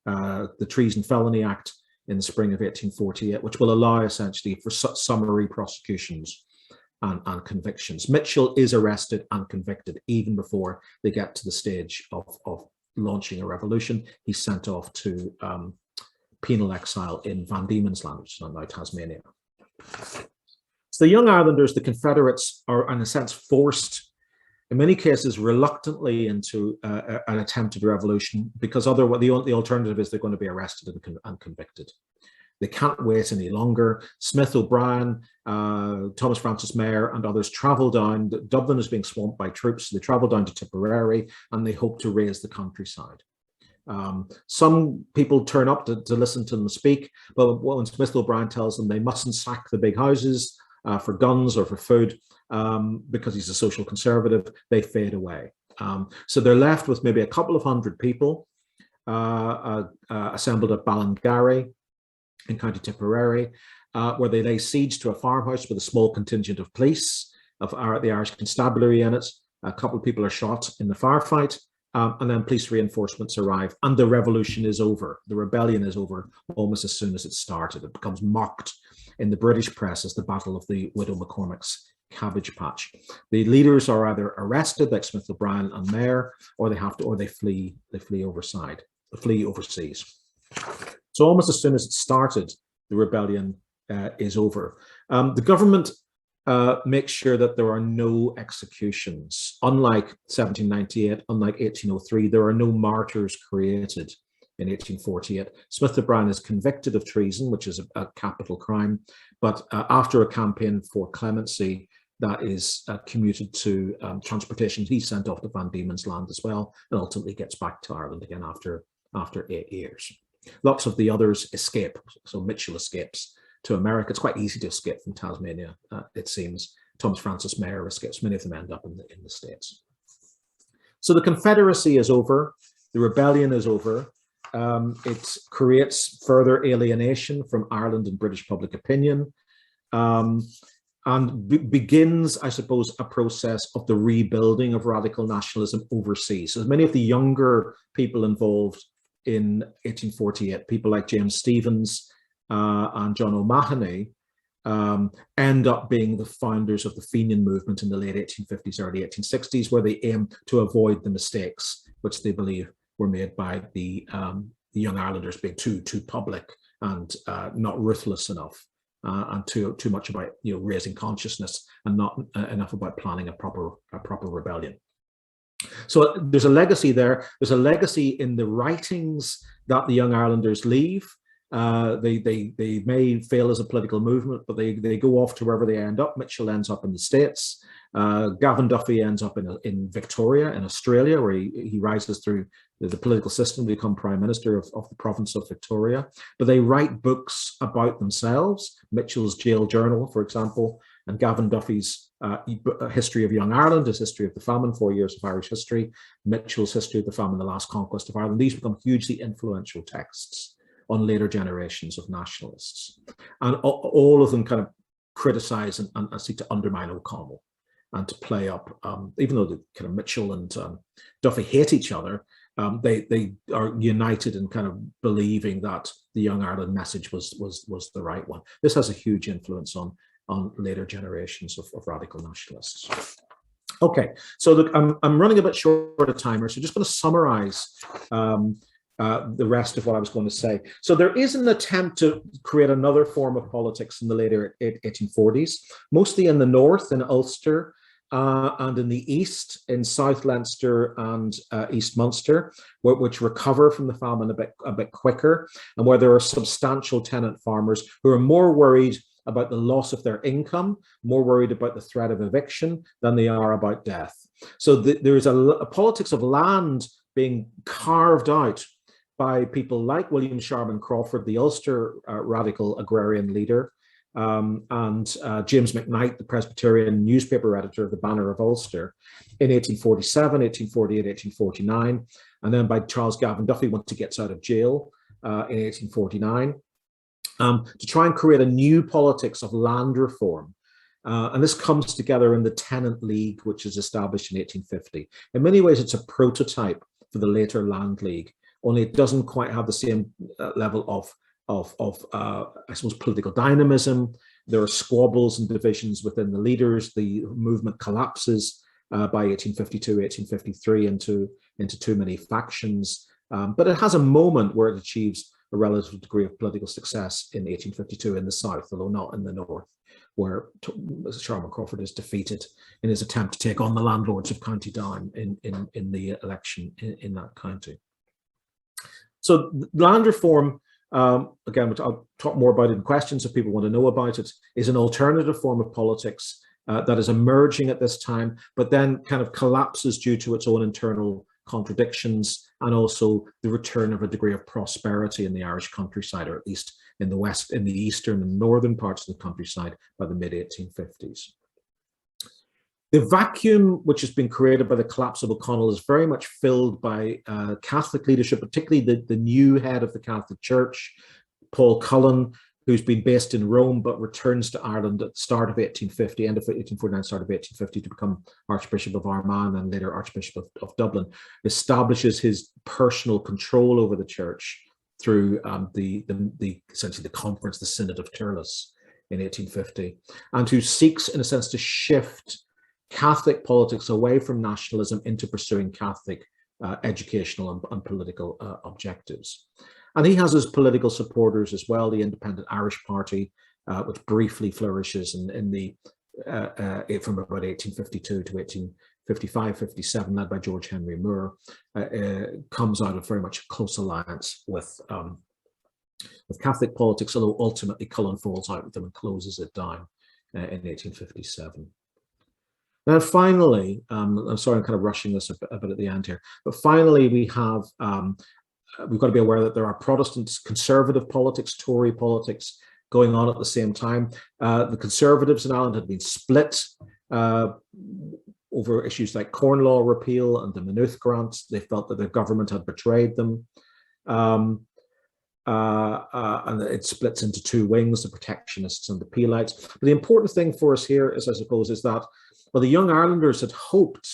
The Treason Felony Act in the spring of 1848, which will allow essentially for summary prosecutions and convictions. Mitchell is arrested and convicted even before they get to the stage of launching a revolution. He's sent off to penal exile in Van Diemen's Land, which is now Tasmania. So the Young Irelanders, the Confederates, are in a sense forced, in many cases reluctantly, into an attempted revolution, because otherwise the alternative is they're going to be arrested and convicted. They can't wait any longer. Smith O'Brien, Thomas Francis Meyer and others travel down. Dublin is being swamped by troops. So they travel down to Tipperary and they hope to raise the countryside. Some people turn up to listen to them speak, but when Smith O'Brien tells them they mustn't sack the big houses for guns or for food because he's a social conservative, they fade away. So they're left with maybe a couple of hundred people assembled at Ballingarry in County Tipperary, where they lay siege to a farmhouse with a small contingent of police, of the Irish Constabulary in it. A couple of people are shot in the firefight, and then police reinforcements arrive, and the revolution is over. The rebellion is over almost as soon as it started. It becomes mocked in the British press as the Battle of the Widow McCormick's Cabbage Patch. The leaders are either arrested, like Smith O'Brien and Mayer, or they flee overseas. So almost as soon as it started, the rebellion is over. The government makes sure that there are no executions. Unlike 1798, unlike 1803, there are no martyrs created in 1848. Smith O'Brien is convicted of treason, which is a capital crime, but after a campaign for clemency, that is commuted to transportation. He's sent off to Van Diemen's Land as well, and ultimately gets back to Ireland again after 8 years. Lots of the others escape. So Mitchell escapes to America. It's quite easy to escape from Tasmania, it seems. Thomas Francis Mayer escapes. Many of them end up in the States. So the Confederacy is over. The rebellion is over. It creates further alienation from Ireland and British public opinion, and begins, I suppose, a process of the rebuilding of radical nationalism overseas. So many of the younger people involved in 1848, people like James Stephens and John O'Mahony, end up being the founders of the Fenian movement in the late 1850s, early 1860s, where they aim to avoid the mistakes which they believe were made by the Young Irelanders, being too public and not ruthless enough, and too much about raising consciousness and not enough about planning a proper rebellion. So there's a legacy there. There's a legacy in the writings that the Young Irelanders leave. They may fail as a political movement, but they go off to wherever they end up. Mitchell ends up in the States. Gavin Duffy ends up in Victoria, in Australia, where he rises through the political system to become Prime Minister of the province of Victoria. But they write books about themselves. Mitchell's Jail Journal, for example, and Gavin Duffy's History of Young Ireland, his History of the Famine, 4 years of Irish history, Mitchell's History of the Famine, the Last Conquest of Ireland. These become hugely influential texts on later generations of nationalists. And all of them kind of criticize and seek to undermine O'Connell and to play up, even though the kind of Mitchell and Duffy hate each other, they are united in kind of believing that the Young Ireland message was the right one. This has a huge influence on later generations of radical nationalists. Okay, so look, I'm running a bit short of timer, so just going to summarize the rest of what I was going to say. So there is an attempt to create another form of politics in the later 1840s, mostly in the north, in Ulster, and in the east, in South Leinster and East Munster, which recover from the famine a bit quicker, and where there are substantial tenant farmers who are more worried about the loss of their income, more worried about the threat of eviction than they are about death. So there's a politics of land being carved out by people like William Sharman Crawford, the Ulster radical agrarian leader, and James McKnight, the Presbyterian newspaper editor of the Banner of Ulster in 1847, 1848, 1849, and then by Charles Gavin Duffy once he gets out of jail in 1849, to try and create a new politics of land reform. And this comes together in the Tenant League, which is established in 1850. In many ways, it's a prototype for the later Land League, only it doesn't quite have the same level of I suppose, political dynamism. There are squabbles and divisions within the leaders. The movement collapses by 1852, 1853 into too many factions. But it has a moment where it achieves a relative degree of political success in 1852 in the south, although not in the north, where Sharman Crawford is defeated in his attempt to take on the landlords of County Down in the election in that county. So land reform, again, which I'll talk more about in questions if people want to know about it, is an alternative form of politics that is emerging at this time, but then kind of collapses due to its own internal contradictions, and also the return of a degree of prosperity in the Irish countryside, or at least in the west, in the eastern and northern parts of the countryside by the mid-1850s. The vacuum which has been created by the collapse of O'Connell is very much filled by Catholic leadership, particularly the new head of the Catholic Church, Paul Cullen, who's been based in Rome but returns to Ireland at the start of 1850, end of 1849, start of 1850, to become Archbishop of Armagh and later Archbishop of Dublin, establishes his personal control over the church through essentially the conference, the Synod of Turles in 1850, and who seeks, in a sense, to shift Catholic politics away from nationalism into pursuing Catholic educational and political objectives. And he has his political supporters as well, the Independent Irish Party, which briefly flourishes in the from about 1852 to 1855-57, led by George Henry Moore, comes out of very much a close alliance with Catholic politics, although ultimately Cullen falls out with them and closes it down in 1857. Now, finally, I'm sorry, I'm kind of rushing this a bit at the end here, but finally we have, we've got to be aware that there are Protestant conservative politics, Tory politics going on at the same time. The Conservatives in Ireland had been split over issues like Corn Law repeal and the Maynooth grant. They felt that the government had betrayed them. And it splits into two wings, the protectionists and the peelites. But the important thing for us here is, I suppose, is that, well, the Young Irelanders had hoped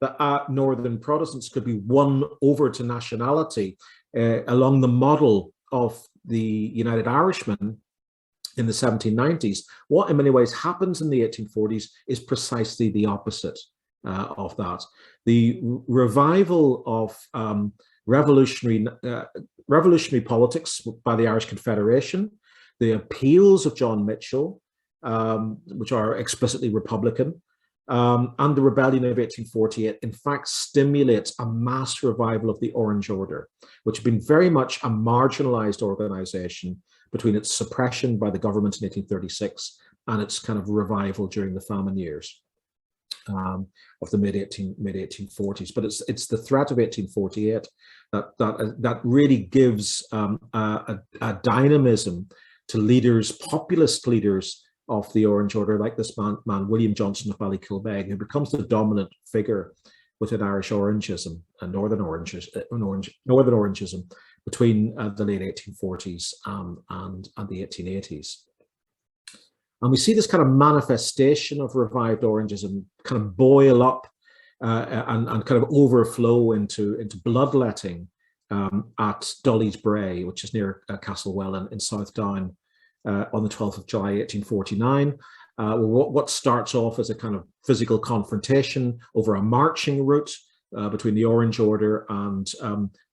that Northern Protestants could be won over to nationality along the model of the United Irishmen in the 1790s. What in many ways happens in the 1840s is precisely the opposite of that. The revival of revolutionary politics by the Irish Confederation, the appeals of John Mitchell, which are explicitly Republican, and the rebellion of 1848, in fact, stimulates a mass revival of the Orange Order, which had been very much a marginalized organization between its suppression by the government in 1836 and its kind of revival during the famine years of the mid-1840s. But it's the threat of 1848 that really gives a dynamism to leaders, populist leaders of the Orange Order, like this man William Johnson of Ballykilbeg, who becomes the dominant figure within Irish Orangism and Northern Orangism between the late 1840s and the 1880s. And we see this kind of manifestation of revived Orangism kind of boil up and kind of overflow into bloodletting at Dolly's Bray, which is near Castlewell in South Down, on the 12th of July, 1849. What starts off as a kind of physical confrontation over a marching route between the Orange Order and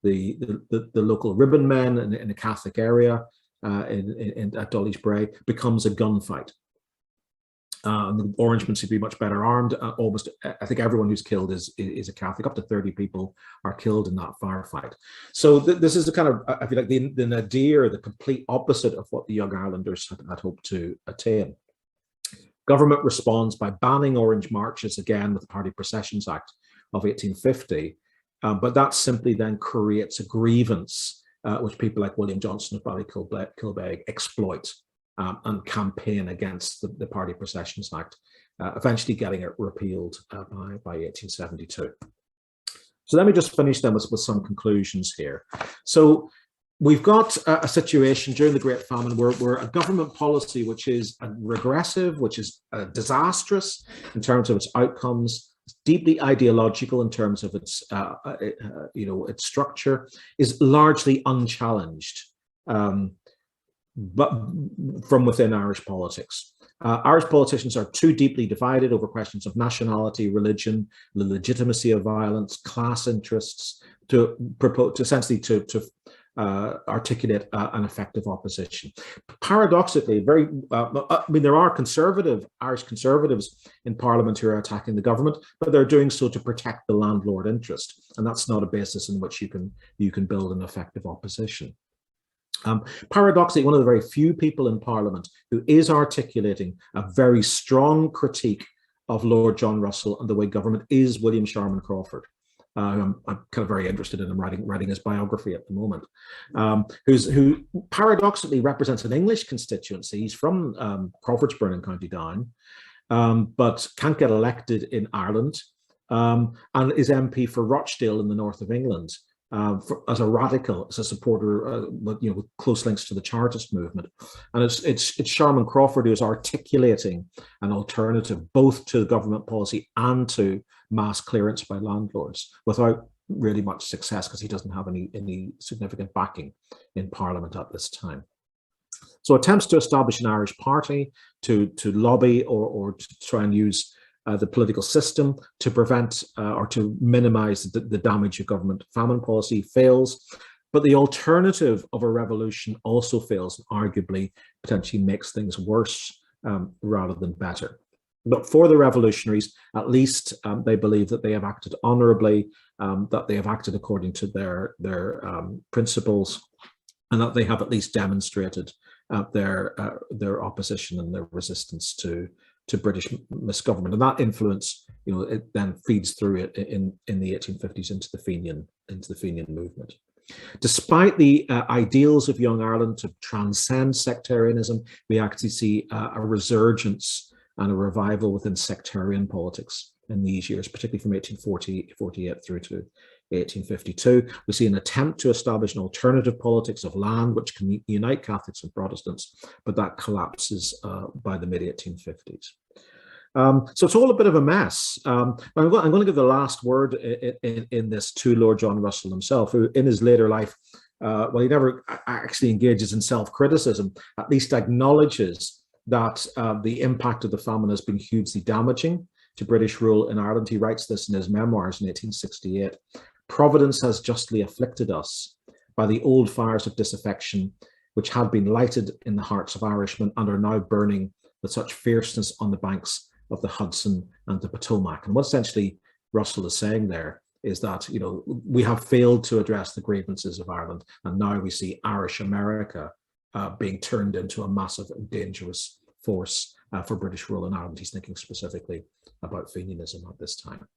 the local ribbon men in a Catholic area at Dolly's Bray becomes a gunfight. And the Orangemen seem to be much better armed. Almost, I think everyone who's killed is a Catholic. Up to 30 people are killed in that firefight. So this is the kind of, I feel like, the nadir, the complete opposite of what the Young Irelanders had hoped to attain. Government responds by banning Orange marches again with the Party Processions Act of 1850, but that simply then creates a grievance which people like William Johnson of Ballykilbeg exploit and campaign against the Party Processions Act, eventually getting it repealed by 1872. So let me just finish then with some conclusions here. So we've got a situation during the Great Famine where a government policy which is regressive, which is disastrous in terms of its outcomes, deeply ideological in terms of its its structure, is largely unchallenged, but from within Irish politics. Irish politicians are too deeply divided over questions of nationality, religion, the legitimacy of violence, class interests, to essentially articulate an effective opposition. Paradoxically, there are Irish conservatives in Parliament who are attacking the government, but they're doing so to protect the landlord interest, and that's not a basis in which you can build an effective opposition. Paradoxically, one of the very few people in Parliament who is articulating a very strong critique of Lord John Russell and the Whig government is William Sharman Crawford. I'm kind of very interested in him, writing his biography at the moment, who paradoxically represents an English constituency. He's from Crawfordsburn in County Down, but can't get elected in Ireland, and is MP for Rochdale in the north of England. As a radical, as a supporter, with close links to the Chartist movement, and it's Sharman Crawford who is articulating an alternative both to government policy and to mass clearance by landlords, without really much success because he doesn't have any significant backing in Parliament at this time. So attempts to establish an Irish party, to lobby or to try and use the political system to prevent or to minimize the damage of government famine policy fails. But the alternative of a revolution also fails, and arguably potentially makes things worse rather than better. But for the revolutionaries, at least they believe that they have acted honorably, that they have acted according to their principles, and that they have at least demonstrated their opposition and their resistance to British misgovernment, and that influence, it then feeds through it in the 1850s into the Fenian movement. Despite the ideals of Young Ireland to transcend sectarianism, we actually see a resurgence and a revival within sectarian politics in these years, particularly from 1848 through to 1852. We see an attempt to establish an alternative politics of land which can unite Catholics and Protestants, but that collapses by the mid-1850s. So it's all a bit of a mess. I'm going to give the last word in this to Lord John Russell himself, who in his later life, well, he never actually engages in self-criticism, at least acknowledges that the impact of the famine has been hugely damaging to British rule in Ireland. He writes this in his memoirs in 1868. Providence has justly afflicted us by the old fires of disaffection, which had been lighted in the hearts of Irishmen and are now burning with such fierceness on the banks of the Hudson and the Potomac. And what essentially Russell is saying there is that, we have failed to address the grievances of Ireland, and now we see Irish America being turned into a massive and dangerous force for British rule in Ireland. He's thinking specifically about Fenianism at this time.